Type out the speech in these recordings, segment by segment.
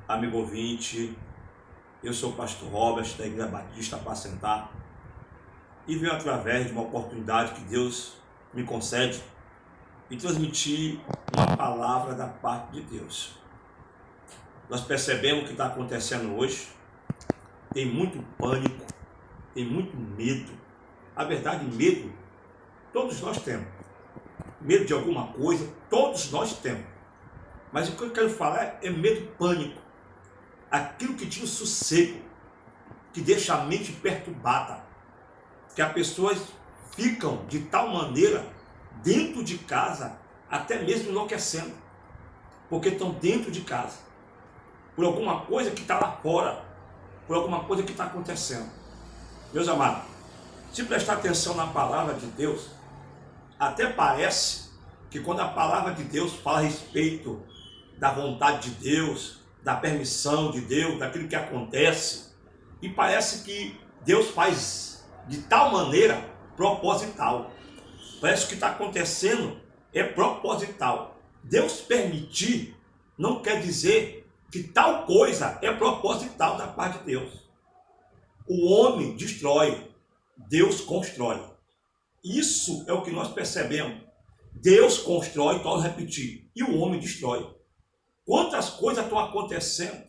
amigo ouvinte, eu sou o pastor Robert, da Igreja Batista Apacentar, e venho através de uma oportunidade que Deus me concede e transmitir uma palavra da parte de Deus. Nós percebemos o que está acontecendo hoje, tem muito pânico, tem muito medo. A verdade, medo, todos nós temos. Medo de alguma coisa, todos nós temos. Mas o que eu quero falar é medo pânico. Aquilo que tira o sossego, que deixa a mente perturbada, que as pessoas ficam de tal maneira dentro de casa, até mesmo enlouquecendo, porque estão dentro de casa, por alguma coisa que está lá fora, por alguma coisa que está acontecendo. Meus amados, se prestar atenção na palavra de Deus, até parece que quando a palavra de Deus fala a respeito da vontade de Deus, da permissão de Deus, daquilo que acontece, e parece que Deus faz de tal maneira proposital. Parece que o que está acontecendo é proposital. Deus permitir não quer dizer que tal coisa é proposital da parte de Deus. O homem destrói, Deus constrói. Isso é o que nós percebemos. Deus constrói, torno a repetir, e o homem destrói. Quantas coisas estão acontecendo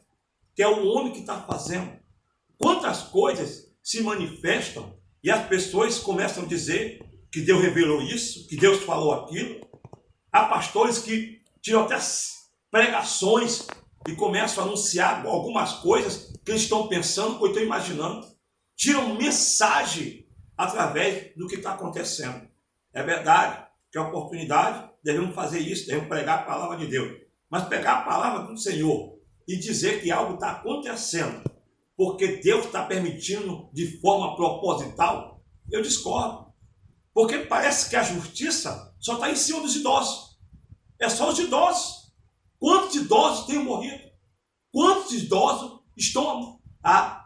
que é o homem que está fazendo? Quantas coisas se manifestam e as pessoas começam a dizer que Deus revelou isso, que Deus falou aquilo? Há pastores que tiram até pregações e começam a anunciar algumas coisas que eles estão pensando ou estão imaginando. Tiram mensagem através do que está acontecendo. É verdade que é oportunidade, devemos fazer isso, devemos pregar a palavra de Deus. Mas pegar a palavra do Senhor e dizer que algo está acontecendo porque Deus está permitindo de forma proposital, eu discordo. Porque parece que a justiça só está em cima dos idosos. É só os idosos. Quantos idosos têm morrido? Quantos idosos estão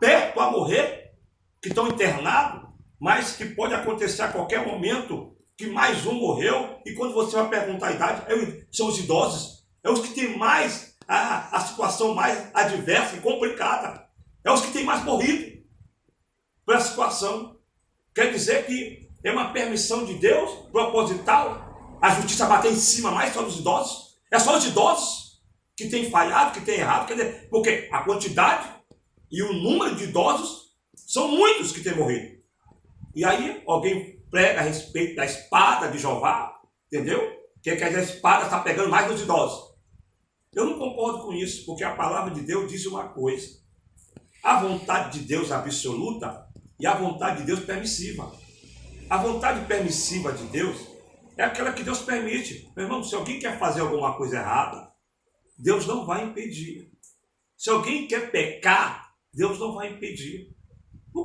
perto a morrer, que estão internados, mas que pode acontecer a qualquer momento que mais um morreu, e quando você vai perguntar a idade, são os idosos. É os que têm mais a situação mais adversa e complicada. É os que têm mais morrido pela situação. Quer dizer que é uma permissão de Deus, proposital, a justiça bater em cima mais só dos idosos. É só os idosos que têm falhado, que têm errado. Quer dizer, porque a quantidade e o número de idosos são muitos que têm morrido. E aí alguém prega a respeito da espada de Jeová, entendeu? Que quer dizer, a espada está pegando mais nos idosos. Eu não concordo com isso, porque a palavra de Deus diz uma coisa. A vontade de Deus absoluta e a vontade de Deus permissiva. A vontade permissiva de Deus é aquela que Deus permite. Meu irmão, se alguém quer fazer alguma coisa errada, Deus não vai impedir. Se alguém quer pecar, Deus não vai impedir. Por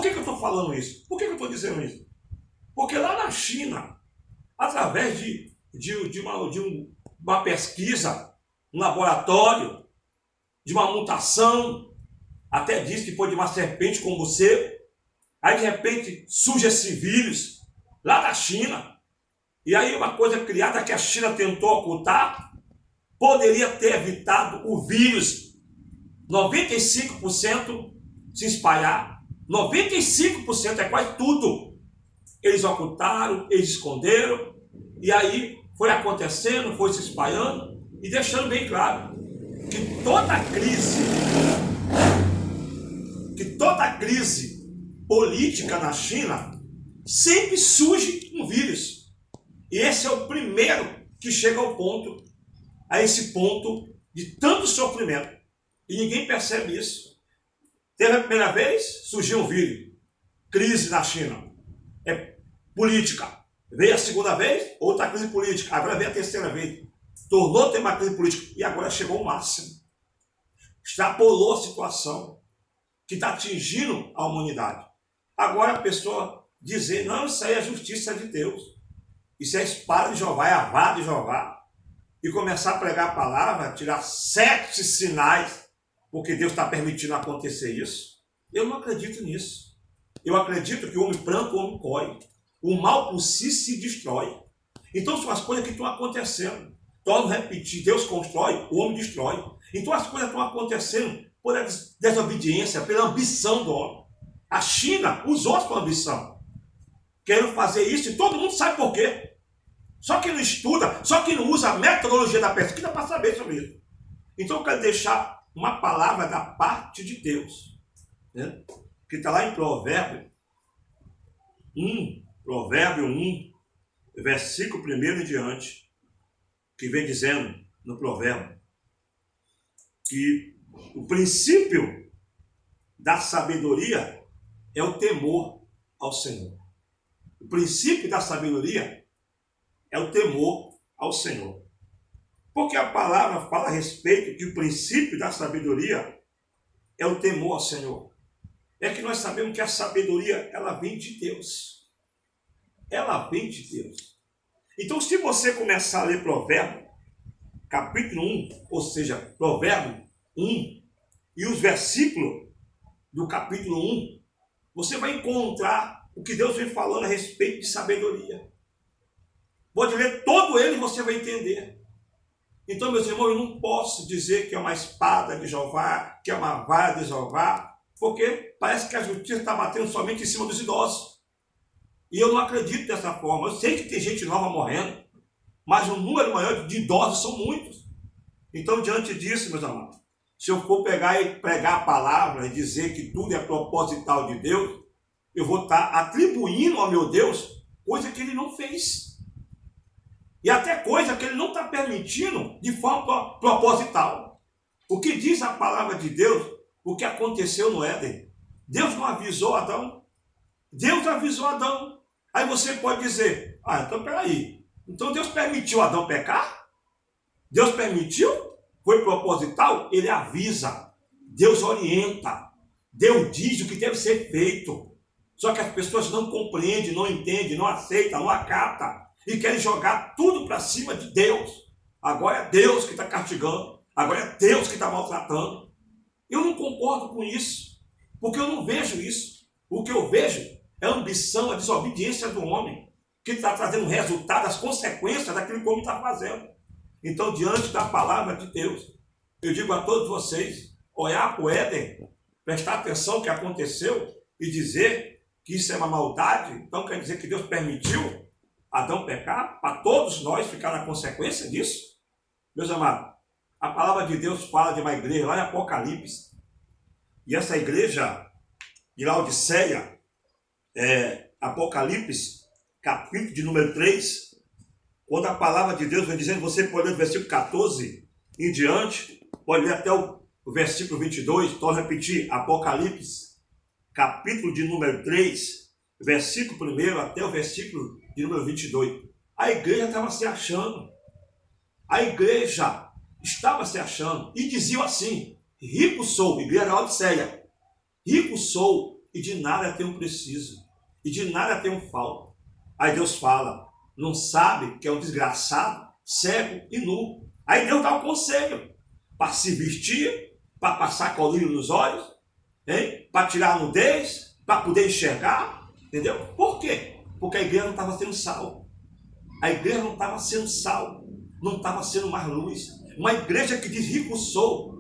que eu estou falando isso? Por que eu estou dizendo isso? Porque lá na China, através de uma pesquisa, um laboratório, de uma mutação, até diz que foi de uma serpente como você, aí de repente surge esse vírus lá da China, e aí uma coisa criada que a China tentou ocultar, poderia ter evitado o vírus 95% se espalhar. 95% é quase tudo. Eles ocultaram, eles esconderam, e aí foi acontecendo, foi se espalhando, e deixando bem claro que toda crise política na China sempre surge um vírus. E esse é o primeiro que chega a esse ponto de tanto sofrimento. E ninguém percebe isso. Teve a primeira vez, surgiu um vírus, crise na China. É política. Veio a segunda vez, outra crise política. Agora veio a terceira vez. Tornou a ter uma crise política. E agora chegou ao máximo. Extrapolou a situação que está atingindo a humanidade. Agora a pessoa dizer, não, isso aí é a justiça de Deus. Isso é a espada de Jeová, é a vara de Jeová. E começar a pregar a palavra, tirar 7 sinais, porque Deus está permitindo acontecer isso. Eu não acredito nisso. Eu acredito que o homem planta, o homem colhe. O mal por si se destrói. Então são as coisas que estão acontecendo. Torno a repetir, Deus constrói, o homem destrói. Então as coisas estão acontecendo por desobediência, pela ambição do homem. A China usou a sua ambição. Querendo fazer isso e todo mundo sabe por quê. Só que não estuda, só que não usa a metodologia da pesquisa para saber sobre isso. Então eu quero deixar uma palavra da parte de Deus, né? Que está lá em Provérbio 1, versículo 1 em diante, que vem dizendo no provérbio que o princípio da sabedoria é o temor ao Senhor. O princípio da sabedoria é o temor ao Senhor. Porque a palavra fala a respeito que o princípio da sabedoria é o temor ao Senhor. É que nós sabemos que a sabedoria, ela vem de Deus. Ela vem de Deus. Então, se você começar a ler Provérbio, capítulo 1, ou seja, Provérbio 1, e os versículos do capítulo 1, você vai encontrar o que Deus vem falando a respeito de sabedoria. Pode ler todo ele e você vai entender. Então, meus irmãos, eu não posso dizer que é uma espada de Jeová, que é uma vara de Jeová, porque parece que a justiça está batendo somente em cima dos idosos. E eu não acredito dessa forma. Eu sei que tem gente nova morrendo, mas o número maior de idosos são muitos. Então, diante disso, meus amados, se eu for pegar e pregar a palavra e dizer que tudo é proposital de Deus, eu vou estar atribuindo ao meu Deus coisa que ele não fez. E até coisa que ele não está permitindo de forma proposital. O que diz a palavra de Deus, o que aconteceu no Éden? Deus não avisou Adão? Deus avisou Adão. Aí você pode dizer, então peraí, então Deus permitiu Adão pecar? Deus permitiu? Foi proposital? Ele avisa, Deus orienta, Deus diz o que deve ser feito. Só que as pessoas não compreendem, não entendem, não aceitam, não acatam. E querem jogar tudo para cima de Deus. Agora é Deus que está castigando. Agora é Deus que está maltratando. Eu não concordo com isso. Porque eu não vejo isso. O que eu vejo é a ambição, a desobediência do homem. Que está trazendo resultado, as consequências daquilo que o homem está fazendo. Então, diante da palavra de Deus, eu digo a todos vocês, olhar para o Éden, prestar atenção no que aconteceu e dizer que isso é uma maldade. Então quer dizer que Deus permitiu Adão pecar, para todos nós ficar na consequência disso? Meus amados, a palavra de Deus fala de uma igreja lá em Apocalipse. E essa igreja de Laodiceia, Apocalipse, capítulo de número 3, quando a palavra de Deus vem dizendo, você pode ler o versículo 14 em diante, pode ler até o versículo 22, torno a repetir, Apocalipse, capítulo de número 3, versículo 1 até o versículo de número 22. A igreja estava se achando. A igreja estava se achando. E diziam assim, rico sou, igreja da Laodiceia, rico sou e de nada tenho preciso. E de nada tenho falta. Aí Deus fala, não sabe que é um desgraçado, cego e nu. Aí Deus dá um conselho para se vestir, para passar colírio nos olhos, para tirar a nudez, para poder enxergar. Entendeu? Por quê? Porque a igreja não estava sendo sal. A igreja não estava sendo sal. Não estava sendo mais luz. Uma igreja que diz rico sou,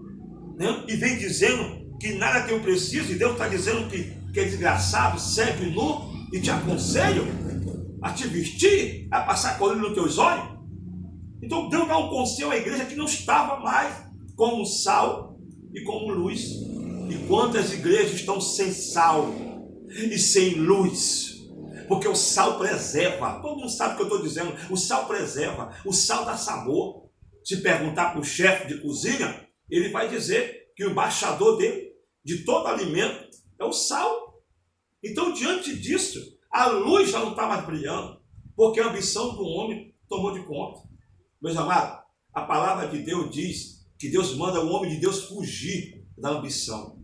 né? E vem dizendo que nada tem preciso, e Deus está dizendo que é desgraçado, cego e nu, e te aconselho a te vestir, a passar colírio nos teus olhos. Então Deus dá um conselho à igreja que não estava mais como sal e como luz. E quantas igrejas estão sem sal e sem luz? Porque o sal preserva. Todo mundo sabe o que eu estou dizendo. O sal preserva. O sal dá sabor. Se perguntar para o chefe de cozinha, ele vai dizer que o embaixador dele, de todo alimento, é o sal. Então, diante disso, a luz já não está mais brilhando, porque a ambição do homem tomou de conta. Meus amados, a palavra de Deus diz que Deus manda o homem de Deus fugir da ambição.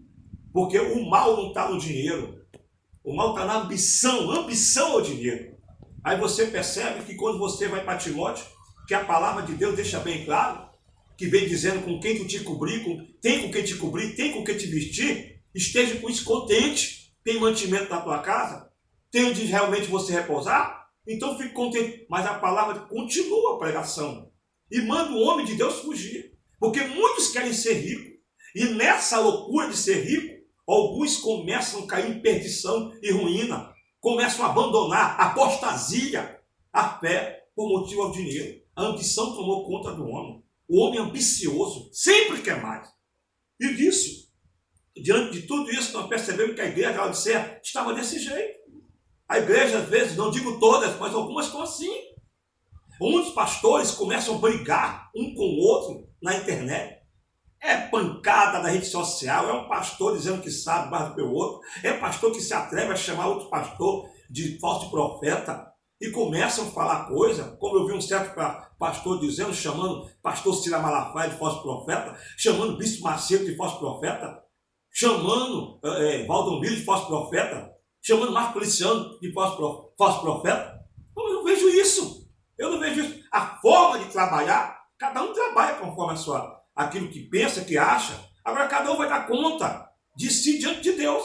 Porque o mal não está no dinheiro. O mal está na ambição. Ambição é o dinheiro. Aí você percebe que quando você vai para Timóteo, que a palavra de Deus deixa bem claro, que vem dizendo com quem tu te cobrir, tem com quem te cobrir, tem com quem te vestir, esteja com isso contente. Tem mantimento na tua casa? Tem onde realmente você repousar? Então fique contente. Mas a palavra continua a pregação. E manda o homem de Deus fugir. Porque muitos querem ser ricos. E nessa loucura de ser rico, alguns começam a cair em perdição e ruína. Começam a abandonar a apostasia, a fé, por motivo ao dinheiro. A ambição tomou conta do homem. O homem ambicioso sempre quer mais. E disso, diante de tudo isso, nós percebemos que a igreja de Laodiceia estava desse jeito. A igreja, às vezes, não digo todas, mas algumas estão assim. Muitos pastores começam a brigar um com o outro na internet. É pancada na rede social, é um pastor dizendo que sabe mais do que o outro, é pastor que se atreve a chamar outro pastor de falso profeta e começam a falar coisa, como eu vi um certo pastor dizendo, chamando pastor Cira Malafaia de falso profeta, chamando Bispo Macedo de falso profeta, chamando Valdomiro de falso profeta, chamando Marco Policiano de falso profeta. Eu não vejo isso. Eu não vejo isso. A forma de trabalhar, cada um trabalha conforme aquilo que pensa, que acha. Agora cada um vai dar conta de si diante de Deus.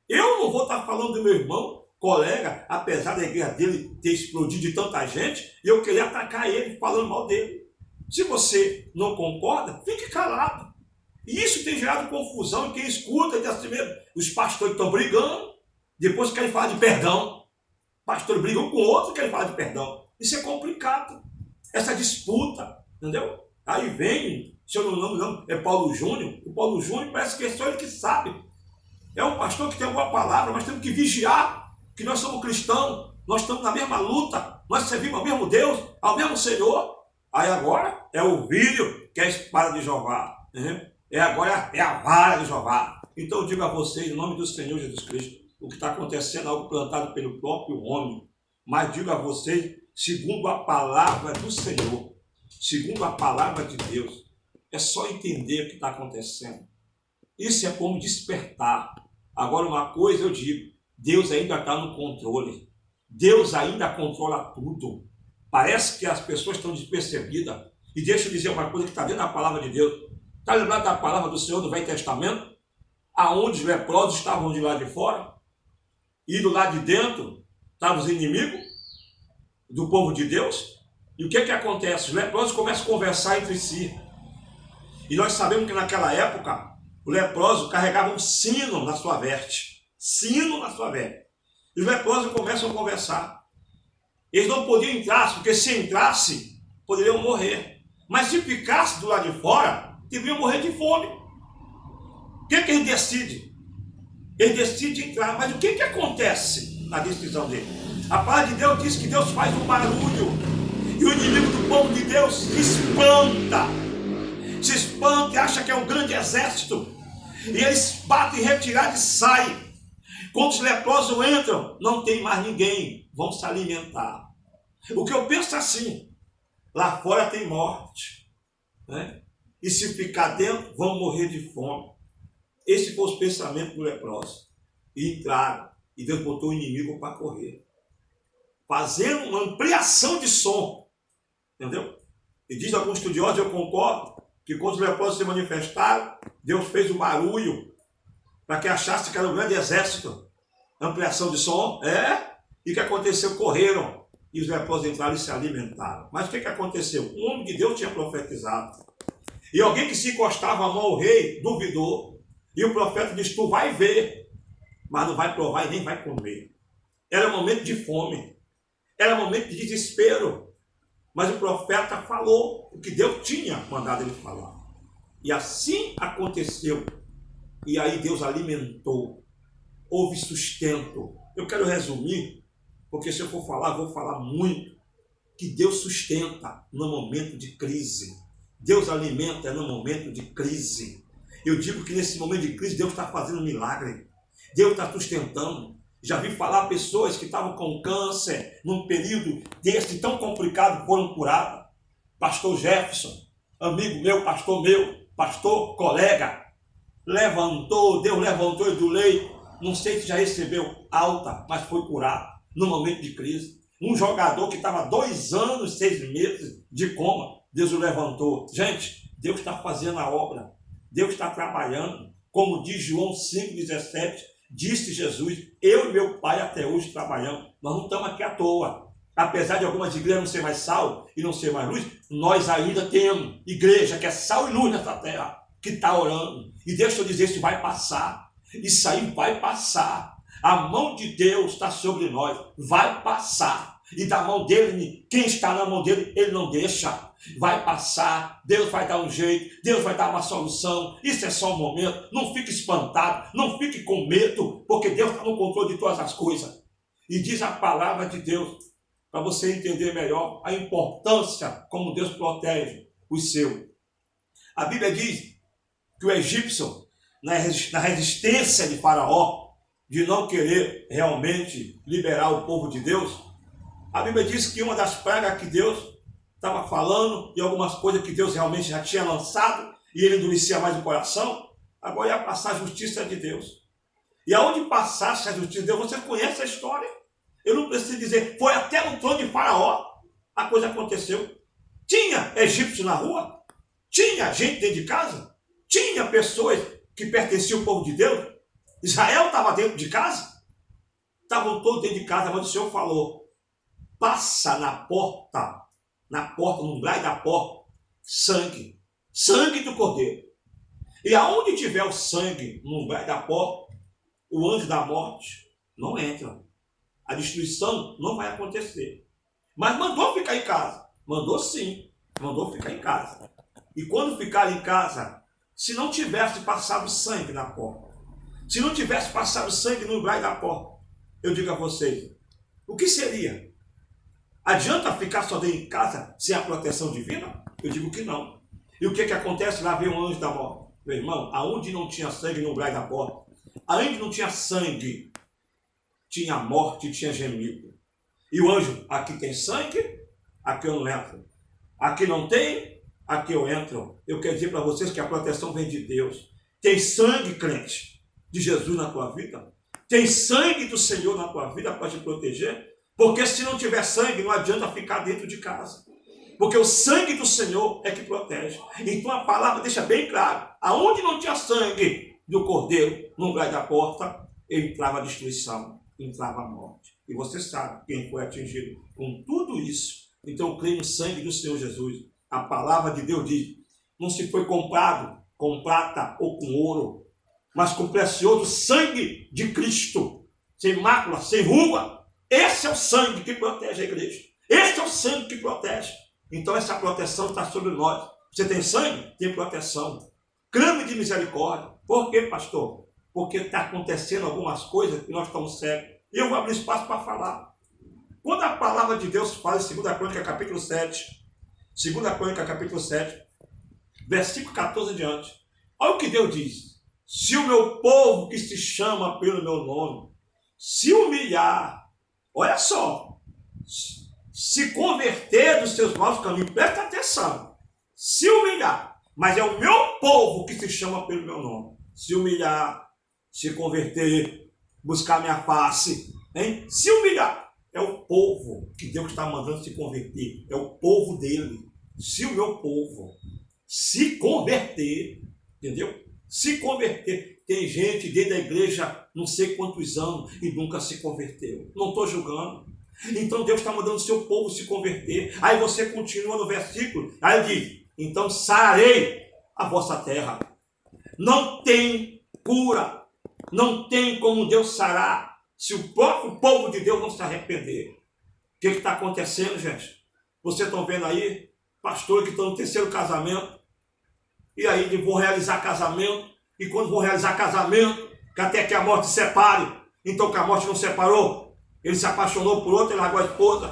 Eu não vou estar falando do meu irmão, colega, apesar da igreja dele ter explodido de tanta gente, e eu querer atacar ele falando mal dele. Se você não concorda, fique calado. E isso tem gerado confusão em quem escuta, diz assim mesmo, os pastores estão brigando, depois querem falar de perdão. Pastores brigam com outros e querem falar de perdão. Isso é complicado. Essa disputa, entendeu? Aí vem, se eu não me lembro, é Paulo Júnior. O Paulo Júnior parece que é só ele que sabe. É um pastor que tem alguma palavra, mas temos que vigiar, que nós somos cristãos, nós estamos na mesma luta, nós servimos ao mesmo Deus, ao mesmo Senhor. Aí agora é o vídeo que é a espada de Jeová. Agora é a vara de Jeová. Então eu digo a vocês, em nome do Senhor Jesus Cristo, o que está acontecendo é algo plantado pelo próprio homem. Mas digo a vocês, segundo a palavra do Senhor, segundo a palavra de Deus, é só entender o que está acontecendo. Isso é como despertar. Agora uma coisa eu digo, Deus ainda está no controle. Deus ainda controla tudo. Parece que as pessoas estão despercebidas. E deixa eu dizer uma coisa que está dentro da palavra de Deus. Está lembrado da palavra do Senhor do Velho Testamento? Aonde os leprosos estavam de lá de fora? E do lado de dentro estavam os inimigos do povo de Deus? E o que acontece? Os leprosos começam a conversar entre si. E nós sabemos que naquela época, o leproso carregava um sino na sua veste. Sino na sua veste. E os leprosos começam a conversar. Eles não podiam entrar, porque se entrasse, poderiam morrer. Mas se ficasse do lado de fora, deveriam morrer de fome. O que eles decidem? Eles decidem entrar. Mas o que acontece na decisão dele? A palavra de Deus diz que Deus faz um barulho. E o inimigo do povo de Deus se espanta. Se espanta e acha que é um grande exército. E eles batem em retirada e saem. Quando os leprosos entram, não tem mais ninguém. Vão se alimentar. O que eu penso assim, lá fora tem morte. Né? E se ficar dentro, vão morrer de fome. Esse foi o pensamento do leproso. E entraram. E Deus botou o inimigo para correr. Fazendo uma ampliação de som. Entendeu? E diz alguns estudiosos, eu concordo, que quando os leprosos se manifestaram, Deus fez um barulho para que achasse que era um grande exército. Ampliação de som, e o que aconteceu? Correram, e os leprosos entraram e se alimentaram. Mas o que aconteceu? Um homem de Deus tinha profetizado, e alguém que se encostava a mão ao rei, duvidou, e o profeta disse, tu vai ver, mas não vai provar e nem vai comer. Era momento de fome, era momento de desespero, mas o profeta falou o que Deus tinha mandado ele falar. E assim aconteceu. E aí Deus alimentou. Houve sustento. Eu quero resumir, porque se eu for falar, vou falar muito. Que Deus sustenta no momento de crise. Deus alimenta no momento de crise. Eu digo que nesse momento de crise Deus está fazendo um milagre. Deus está sustentando. Já vi falar pessoas que estavam com câncer num período desse tão complicado foram curadas. Pastor Jefferson, amigo meu, pastor colega, Deus levantou ele do leito. Não sei se já recebeu alta, mas foi curado no momento de crise. Um jogador que estava 2 anos, 6 meses de coma, Deus o levantou. Gente, Deus está fazendo a obra. Deus está trabalhando. Como diz João 5,17, disse Jesus, eu e meu Pai até hoje trabalhamos. Nós não estamos aqui à toa. apesar de algumas igrejas não ser mais sal e não ser mais luz, nós ainda temos igreja que é sal e luz nessa terra, que está orando. E deixa eu dizer, isso vai passar. Isso aí vai passar. A mão de Deus está sobre nós. Vai passar. E da mão dele, quem está na mão dele, ele não deixa. Vai passar. Deus vai dar um jeito. Deus vai dar uma solução. Isso é só um momento. Não fique espantado. Não fique com medo. Porque Deus está no controle de todas as coisas. E diz a palavra de Deus, para você entender melhor a importância como Deus protege os seus. A Bíblia diz que o egípcio, na resistência de Faraó, de não querer realmente liberar o povo de Deus, a Bíblia diz que uma das pragas que Deus estava falando, e algumas coisas que Deus realmente já tinha lançado, e ele endurecia mais o coração, agora ia passar a justiça de Deus. E aonde passasse a justiça de Deus, você conhece a história. Eu não preciso dizer, foi até no trono de Faraó, a coisa aconteceu. Tinha egípcio na rua, tinha gente dentro de casa, tinha pessoas que pertenciam ao povo de Deus. Israel estava dentro de casa, estavam todos dentro de casa, mas o Senhor falou, passa na porta, no umbral da porta, sangue do cordeiro. E aonde tiver o sangue no umbral da porta, o anjo da morte não entra. A destruição não vai acontecer. Mas mandou ficar em casa. Mandou sim. Mandou ficar em casa. E quando ficar em casa, se não tivesse passado sangue na porta, se não tivesse passado sangue no umbral da porta, eu digo a vocês, o que seria? Adianta ficar só dentro de casa sem a proteção divina? Eu digo que não. E o que acontece? Lá vem o anjo da morte. Meu irmão, aonde não tinha sangue no umbral da porta, aonde não tinha sangue, tinha morte, tinha gemido. E o anjo, aqui tem sangue, aqui eu não entro. Aqui não tem, aqui eu entro. Eu quero dizer para vocês que a proteção vem de Deus. Tem sangue, crente, de Jesus na tua vida. Tem sangue do Senhor na tua vida para te proteger. Porque se não tiver sangue, não adianta ficar dentro de casa. Porque o sangue do Senhor é que protege. Então a palavra deixa bem claro. Aonde não tinha sangue do cordeiro, no umbral da porta, entrava a destruição, entrava a morte. E você sabe quem foi atingido com tudo isso. Então eu creio no sangue do Senhor Jesus. A palavra de Deus diz, não se foi comprado com prata ou com ouro, mas com o precioso sangue de Cristo, sem mácula, sem ruga. Esse é o sangue que protege a igreja. Esse é o sangue que protege. Então essa proteção está sobre nós. Você tem sangue? Tem proteção. Clame de misericórdia. Por quê, pastor? Porque está acontecendo algumas coisas que nós estamos cegos. E eu vou abrir espaço para falar. Quando a palavra de Deus fala em 2 Crônica, capítulo 7, 2 Crônica, capítulo 7, versículo 14 em diante. Olha o que Deus diz. Se o meu povo que se chama pelo meu nome se humilhar, olha só, se converter dos seus maus caminhos, presta atenção, se humilhar, mas é o meu povo que se chama pelo meu nome, se humilhar, se converter, buscar minha face, hein? Se humilhar, é o povo que Deus está mandando se converter, é o povo dele. Se o meu povo se converter, entendeu? Se converter. Tem gente dentro da igreja não sei quantos anos e nunca se converteu. Não estou julgando. Então Deus está mandando o seu povo se converter. Aí você continua no versículo. Aí diz, então sararei a vossa terra. Não tem cura. Não tem como Deus sarar se o próprio povo de Deus não se arrepender. O que está acontecendo, gente? Vocês estão vendo aí pastores que estão no terceiro casamento. E aí vão realizar casamento. E quando vão realizar casamento, que até que a morte separe. Então que a morte não separou. Ele se apaixonou por outra e largou a esposa.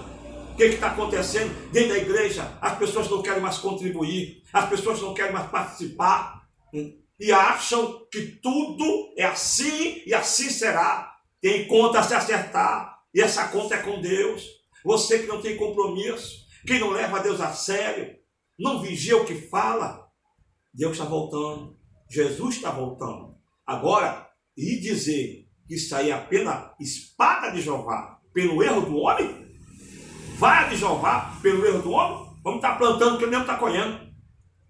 O que está acontecendo? Dentro da igreja, as pessoas não querem mais contribuir. As pessoas não querem mais participar. E acham que tudo é assim e assim será. Tem conta a se acertar. E essa conta é com Deus. Você que não tem compromisso, que não leva Deus a sério, não vigia o que fala, Deus está voltando. Jesus está voltando. Agora, e dizer que isso aí é apenas espada de Jeová pelo erro do homem? Vara de Jeová pelo erro do homem? Vamos estar plantando que ele mesmo está colhendo.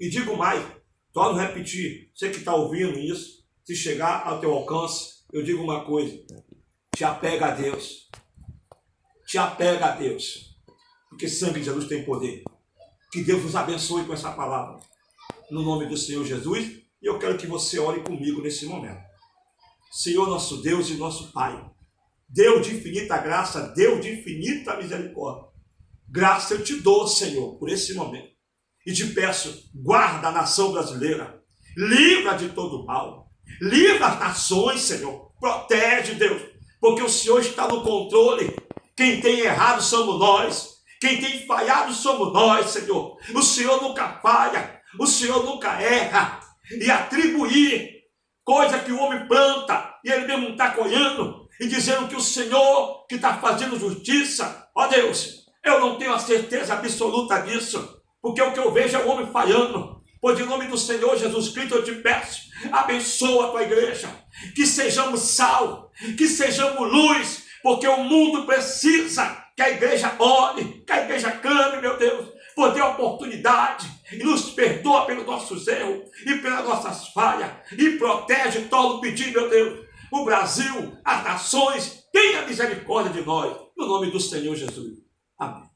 E digo mais, torno a repetir, você que está ouvindo isso, se chegar ao teu alcance, eu digo uma coisa, te apega a Deus. Te apega a Deus. porque sangue de Jesus tem poder. Que Deus nos abençoe com essa palavra. No nome do Senhor Jesus, e eu quero que você ore comigo nesse momento. Senhor nosso Deus e nosso Pai, Deus de infinita graça, Deus de infinita misericórdia, graça eu te dou, Senhor, por esse momento. E te peço, guarda a nação brasileira, livra de todo mal, livra as nações, Senhor, protege, Deus, porque o Senhor está no controle. Quem tem errado somos nós, quem tem falhado somos nós, Senhor. O Senhor nunca falha, o Senhor nunca erra. E atribuir coisa que o homem planta e ele mesmo está colhendo, e dizendo que o Senhor que está fazendo justiça, ó Deus, eu não tenho a certeza absoluta disso, porque o que eu vejo é o homem falhando. Pois em nome do Senhor Jesus Cristo eu te peço, abençoa a tua igreja, que sejamos sal, que sejamos luz, porque o mundo precisa que a igreja ore, que a igreja clame, meu Deus, por ter oportunidade, e nos perdoa pelos nossos erros e pelas nossas falhas, e protege todo o pedido, meu Deus. O Brasil, as nações, tenha misericórdia de nós, no nome do Senhor Jesus. Amém.